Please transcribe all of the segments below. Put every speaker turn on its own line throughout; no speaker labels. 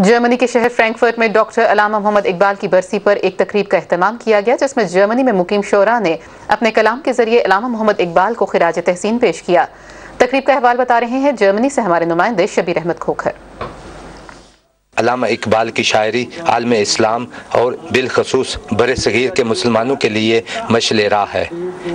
جرمنی کے شہر فرینکفرٹ میں ڈاکٹر علامہ محمد اقبال کی برسی پر ایک تقریب کا اہتمام کیا گیا، جس میں جرمنی میں مقیم شعراء نے اپنے کلام کے ذریعے علامہ محمد اقبال کو خراج تحسین پیش کیا۔ تقریب کا احوال بتا رہے ہیں جرمنی سے ہمارے نمائندے شبیر احمد کھوکھر۔
علامہ اقبال کی شاعری عالم اسلام اور بالخصوص بر صغیر کے مسلمانوں کے لیے مشعل راہ ہے۔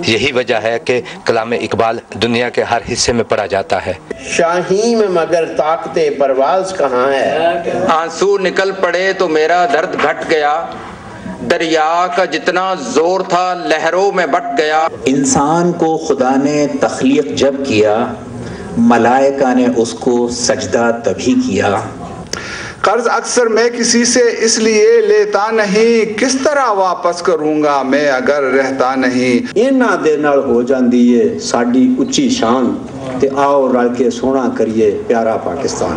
یہی وجہ ہے کہ کلام اقبال دنیا کے ہر حصے میں پڑھا جاتا ہے۔
شاہین میں مگر طاقت پرواز کہاں ہے،
آنسو نکل پڑے تو میرا درد گھٹ گیا، دریا کا جتنا زور تھا لہروں میں بٹ گیا۔
انسان کو خدا نے تخلیق جب کیا، ملائکہ نے اس کو سجدہ تبھی کیا۔
قرض اکثر میں کسی سے اس لیے لیتا نہیں، کس طرح واپس کروں گا میں اگر رہتا نہیں۔
ਇਹਨਾਂ ਦੇ ਨਾਲ ਹੋ ਜਾਂਦੀ ਏ ਸਾਡੀ ਉੱਚੀ ਸ਼ਾਨ ਤੇ ਆਓ ਰਲ ਕੇ ਸੋਹਣਾ ਕਰੀਏ ਪਿਆਰਾ ਪਾਕਿਸਤਾਨ।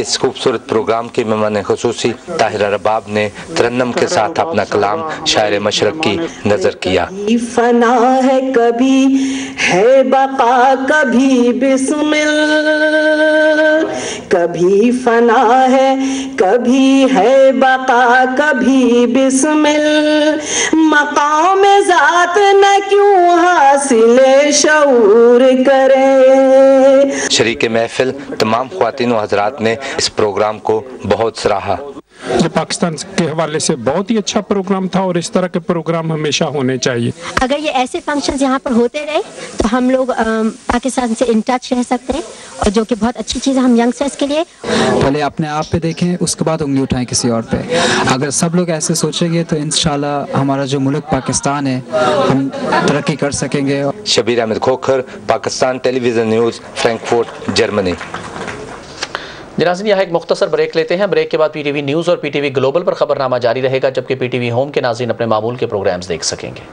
اس خوبصورت پروگرام کی مہمان خصوصی طاہرہ رباب نے ترنم کے ساتھ اپنا کلام شاعر مشرق کی نظر کیا۔
فنا ہے کبھی ہے بقا کبھی بسمل، کبھی فنا ہے کبھی ہے بقا کبھی بسمل، مقام ذات نہ کیوں حاصل شعور کرے۔
شریک محفل تمام خواتین و حضرات نے اس پروگرام کو بہت سراہا۔
یہ پاکستان کے حوالے سے بہت ہی اچھا پروگرام تھا اور اس طرح کے پروگرام ہمیشہ ہونے چاہیے۔
اگر یہ ایسے فنکشنز یہاں پر ہوتے رہے تو ہم لوگ پاکستان سے ان ٹچ رہ سکتے ہیں، اور جو کہ بہت اچھی چیز ہے ہم ینگسٹرز کے لیے۔
پہلے اپنے آپ پہ دیکھیں، اس کے بعد انگلی اٹھائیں کسی اور پہ۔ اگر سب لوگ ایسے سوچیں گے تو انشاءاللہ ہمارا جو ملک پاکستان ہے ہم ترقی کر سکیں گے۔
شبیر احمد کھوکھر، پاکستان ٹیلی ویژن نیوز، فرینکفرٹ، جرمنی۔
جناظرین، یہاں ایک مختصر بریک لیتے ہیں۔ بریک کے بعد پی ٹی وی نیوز اور پی ٹی وی گلوبل پر خبرنامہ جاری رہے گا، جبکہ پی ٹی وی ہوم کے ناظرین اپنے معمول کے پروگرامز دیکھ سکیں گے۔